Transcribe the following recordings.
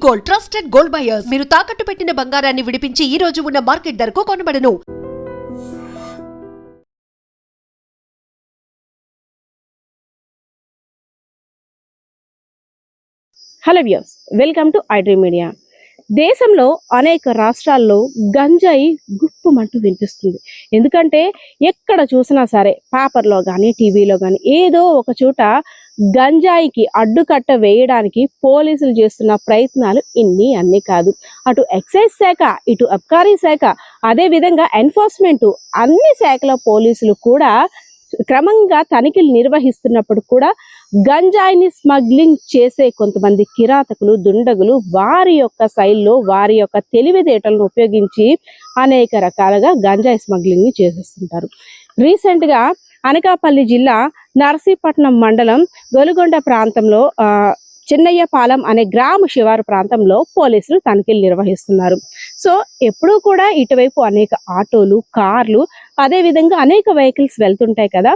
Gold, trusted gold buyers. మీరు తాకట్టు పెట్టిన బంగారాన్ని విడిపించి ఈ రోజు ఉన్న మార్కెట్ ధరకు కొనబడను. Hello viewers, welcome to iDream media. దేశంలో అనేక రాష్ట్రాల్లో గంజాయి గుప్పుమంటూ వినిపిస్తుంది. ఎందుకంటే ఎక్కడ చూసినా సరే పేపర్లో కానీ టీవీలో కానీ ఏదో ఒక చోట గంజాయికి అడ్డుకట్ట వేయడానికి పోలీసులు చేస్తున్న ప్రయత్నాలు అన్నీ కాదు. అటు ఎక్సైజ్ శాఖ, ఇటు అబ్కారీ శాఖ, అదేవిధంగా ఎన్ఫోర్స్మెంట్, అన్ని శాఖల పోలీసులు కూడా క్రమంగా తనిఖీలు నిర్వహిస్తున్నప్పుడు కూడా గంజాయిని స్మగ్లింగ్ చేసే కొంతమంది కిరాతకులు, దుండగులు వారి యొక్క శైలిలో, వారి యొక్క తెలివితేటలను ఉపయోగించి అనేక రకాలుగా గంజాయి స్మగ్లింగ్ని చేసేస్తుంటారు. రీసెంట్గా అనకాపల్లి జిల్లా నర్సీపట్నం మండలం గొలుగొండ ప్రాంతంలో చిన్నయ్యపాలెం అనే గ్రామ శివారు ప్రాంతంలో పోలీసులు తనిఖీలు నిర్వహిస్తున్నారు. సో ఎప్పుడూ కూడా ఇటువైపు అనేక ఆటోలు, కార్లు, అదేవిధంగా అనేక వెహికల్స్ వెళ్తుంటాయి కదా,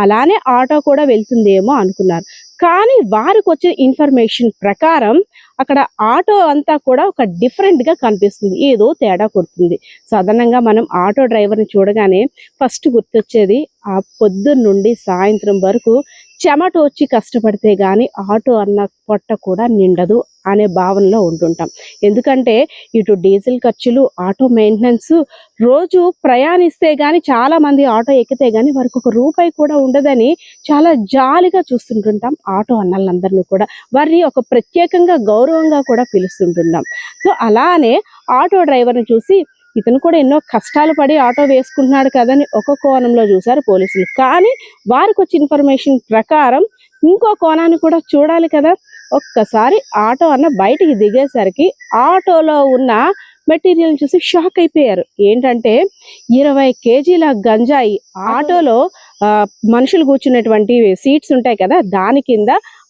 అలానే ఆటో కూడా వెళ్తుందేమో అనుకున్నారు. కానీ వారికి వచ్చిన ఇన్ఫర్మేషన్ ప్రకారం అక్కడ ఆటో అంతా కూడా ఒక డిఫరెంట్గా కనిపిస్తుంది, ఏదో తేడా కొడుతుంది. సాధారణంగా మనం ఆటో డ్రైవర్ని చూడగానే ఫస్ట్ గుర్తొచ్చేది ఆ పొద్దున్న నుండి సాయంత్రం వరకు చెమట వచ్చి కష్టపడితే కానీ ఆటో అన్న పొట్ట కూడా నిండదు అనే భావనలో ఉంటుంటాం. ఎందుకంటే ఇటు డీజిల్ ఖర్చులు, ఆటో మెయింటెనెన్స్, రోజు ప్రయాణిస్తే కానీ చాలామంది ఆటో ఎక్కితే కానీ వారికి ఒక రూపాయి కూడా ఉండదని చాలా జాలిగా చూస్తుంటుంటాం ఆటో అన్నలందరినీ కూడా. వారిని ఒక ప్రత్యేకంగా గౌరవంగా కూడా పిలుస్తుంటున్నాం. సో అలానే ఆటో డ్రైవర్ని చూసి ఇతను కూడా ఎన్నో కష్టాలు పడి ఆటో వేసుకుంటున్నాడు కదని ఒక కోణంలో చూశారు పోలీసులు. కానీ వారికి వచ్చే ఇన్ఫర్మేషన్ ప్రకారం ఇంకో కోణాన్ని కూడా చూడాలి కదా. ఒక్కసారి ఆటో అన్న బయటికి దిగేసరికి ఆటోలో ఉన్న మెటీరియల్ చూసి షాక్ అయిపోయారు. ఏంటంటే 20 కేజీల గంజాయి ఆటోలో మనుషులు కూర్చున్నటువంటి సీట్స్ ఉంటాయి కదా, దాని కింద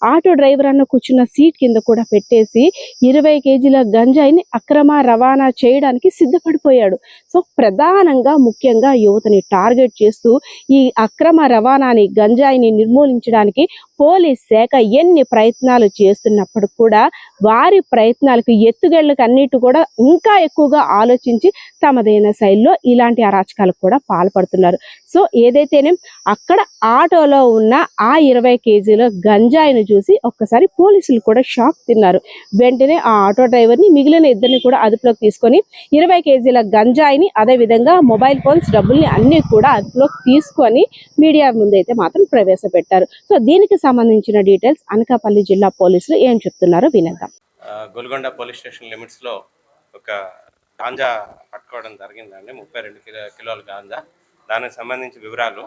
ఆటో డ్రైవర్ అన్న కూర్చున్న సీట్ కింద కూడా పెట్టేసి 20 కేజీల గంజాయిని అక్రమ రవాణా చేయడానికి సిద్ధపడిపోయాడు. సో ప్రధానంగా ముఖ్యంగా యువతని టార్గెట్ చేస్తూ ఈ అక్రమ రవాణాని, గంజాయిని నిర్మూలించడానికి పోలీస్ శాఖ ఎన్ని ప్రయత్నాలు చేస్తున్నప్పుడు కూడా వారి ప్రయత్నాలకు ఎత్తుగళ్ళకు అన్నిటి కూడా ఇంకా ఎక్కువగా ఆలోచించి తమదైన శైలిలో ఇలాంటి అరాచకాలకు కూడా పాల్పడుతున్నారు. సో ఏదైతేనే అక్కడ ఆటోలో ఉన్న ఆ 20 కేజీల గంజాయిని చూసి ఒక్కసారి పోలీసులు కూడా షాక్ తిన్నారు. వెంటనే ఆ ఆటో డ్రైవర్ని, మిగిలిన ఇద్దరిని కూడా అదుపులోకి తీసుకొని 20 కేజీల గంజాయిని, అదేవిధంగా మొబైల్ ఫోన్స్, డబ్బుల్ని అన్ని కూడా అదుపులోకి తీసుకొని మీడియా ముందైతే మాత్రం ప్రవేశపెట్టారు. సో దీనికి సంబంధించిన డీటెయిల్స్ అనకాపల్లి జిల్లా పోలీసులు ఏం చెప్తున్నారో వినేద్దాం. గొలుగొండ పోలీస్ స్టేషన్ లిమిట్స్లో ఒక గాంజా పట్టుకోవడం జరిగిందండి, 32 కిలోల గాంజా. దానికి సంబంధించి వివరాలు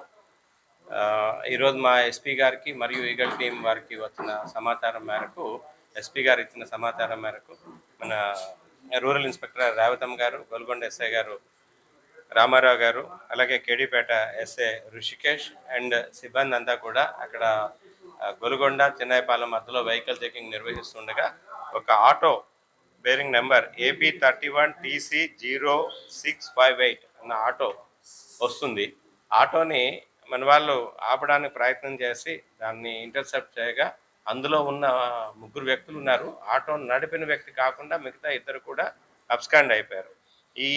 ఈరోజు మా ఎస్పీ గారికి మరియు ఈగల్ టీం వారికి వచ్చిన సమాచారం మేరకు, ఎస్పీ గారు ఇచ్చిన సమాచారం మేరకు మన రూరల్ ఇన్స్పెక్టర్ రేవతమ్మ గారు, గొలుగొండ ఎస్ఐ గారు రామారావు గారు, అలాగే కేడీపేట ఎస్ఐ ఋషికేష్ అండ్ సిబ్బంది అంతా కూడా అక్కడ గొలుగొండ చిన్నయ్యపాలెం మధ్యలో వెహికల్ చెకింగ్ నిర్వహిస్తుండగా ఒక auto bearing number AP31 TC 0658 అన్న ఆటో వస్తుంది. ఆటోని మన వాళ్ళు ఆపడానికి ప్రయత్నం చేసి దాన్ని ఇంటర్సెప్ట్ చేయగా అందులో ఉన్న 3 వ్యక్తులు ఉన్నారు. ఆటో నడిపిన వ్యక్తి కాకుండా మిగతా 2 కూడా అబ్స్కాండ్ అయిపోయారు. ఈ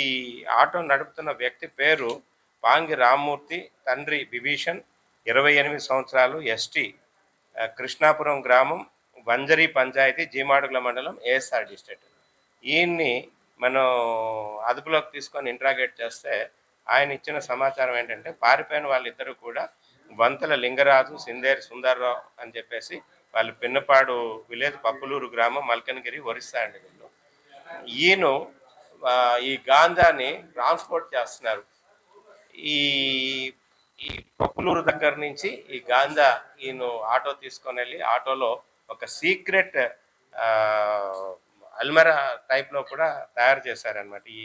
ఆటో నడుపుతున్న వ్యక్తి పేరు పాంగి రామ్మూర్తి, తండ్రి బిభీషణ్, 28 సంవత్సరాలు, ST, కృష్ణాపురం గ్రామం, వంజరి పంచాయతీ, జీమాడుగుల మండలం, ASR డిస్ట్రిక్ట్. ఈయన్ని మనం అదుపులోకి తీసుకొని ఇంట్రాగేట్ చేస్తే ఆయన ఇచ్చిన సమాచారం ఏంటంటే పారిపోయిన వాళ్ళిద్దరూ కూడా వంతల లింగరాజు, సిందేర్ సుందర్రావు అని చెప్పేసి వాళ్ళు పిన్నపాడు విలేజ్, పప్పులూరు గ్రామం, మల్కనగిరి, ఒరిస్సా అండి. వీళ్ళు ఈయన ఈ గాంజాని ట్రాన్స్పోర్ట్ చేస్తున్నారు. ఈ ఈ పప్పులూరు దగ్గర నుంచి ఈ గాంజా ఈయన ఆటో తీసుకొని వెళ్ళి ఆటోలో ఒక సీక్రెట్ అల్మెరా టైప్లో కూడా తయారు చేశారనమాట. ఈ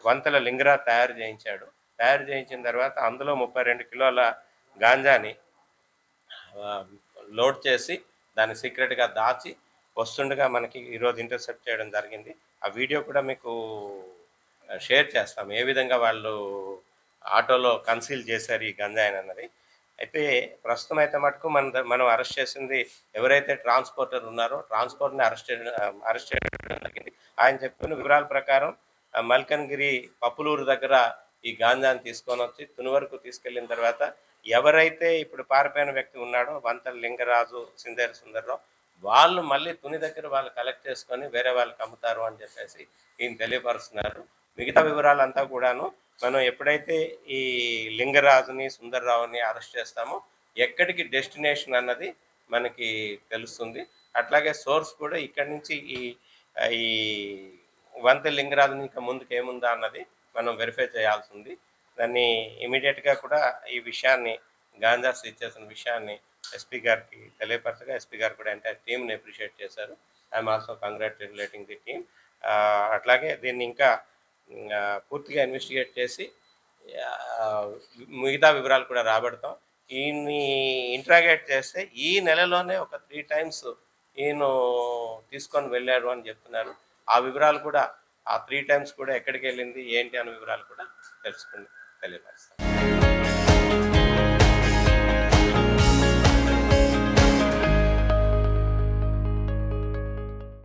వంతల లింగరా తయారు చేయించిన తర్వాత అందులో 32 కిలోల గాంజాని లోడ్ చేసి దాన్ని సీక్రెట్గా దాచి వస్తుండగా మనకి ఈరోజు ఇంటర్సెప్ట్ చేయడం జరిగింది. ఆ వీడియో కూడా మీకు షేర్ చేస్తాం, ఏ విధంగా వాళ్ళు ఆటోలో కన్సీల్ చేశారు ఈ గంజాయిని అన్నది. అయితే ప్రస్తుతం అయితే మటుకు మనం అరెస్ట్ చేసింది ఎవరైతే ట్రాన్స్పోర్టర్ ఉన్నారో ట్రాన్స్పోర్ట్ని అరెస్ట్ చేయడం జరిగింది. ఆయన చెప్పిన వివరాల ప్రకారం మల్కన్గిరి పప్పులూరు దగ్గర ఈ గాంజాని తీసుకొని వచ్చి తుని వరకు తీసుకెళ్లిన తర్వాత ఎవరైతే ఇప్పుడు పారిపోయిన వ్యక్తి ఉన్నాడో వంతల లింగరాజు, సిందేరు సుందర్రావు, వాళ్ళు మళ్ళీ తుని దగ్గర వాళ్ళు కలెక్ట్ చేసుకొని వేరే వాళ్ళకి అమ్ముతారు అని చెప్పేసి ఈయన తెలియపరుస్తున్నారు. మిగతా వివరాలంతా కూడాను మనం ఎప్పుడైతే ఈ లింగరాజుని, సుందర్రావుని అరెస్ట్ చేస్తామో ఎక్కడికి డెస్టినేషన్ అన్నది మనకి తెలుస్తుంది. అట్లాగే సోర్స్ కూడా ఇక్కడి నుంచి ఈ వంతెన లింగరాజుని ఇంకా ముందుకు ఏముందా అన్నది మనం వెరిఫై చేయాల్సి ఉంది. దాన్ని ఇమీడియట్గా కూడా ఈ విషయాన్ని గాంజా సీజ్ చేసిన విషయాన్ని ఎస్పీ గారికి తెలియపరచగా ఎస్పీ గారు కూడా ఎంటైర్ టీమ్ని అప్రిషియేట్ చేశారు. I'm also congratulating the team. అట్లాగే దీన్ని ఇంకా పూర్తిగా ఇన్వెస్టిగేట్ చేసి మిగతా వివరాలు కూడా రాబడతాం. ఈయన్ని ఇంట్రాగేట్ చేస్తే ఈ నెలలోనే ఒక 3 times ఈయన తీసుకొని వెళ్ళాడు అని చెప్తున్నారు. ఆ వివరాలు కూడా ఆ 3 times కూడా ఎక్కడికి వెళ్ళింది ఏంటి అనే వివరాలు కూడా తెలియపరుస్తాం.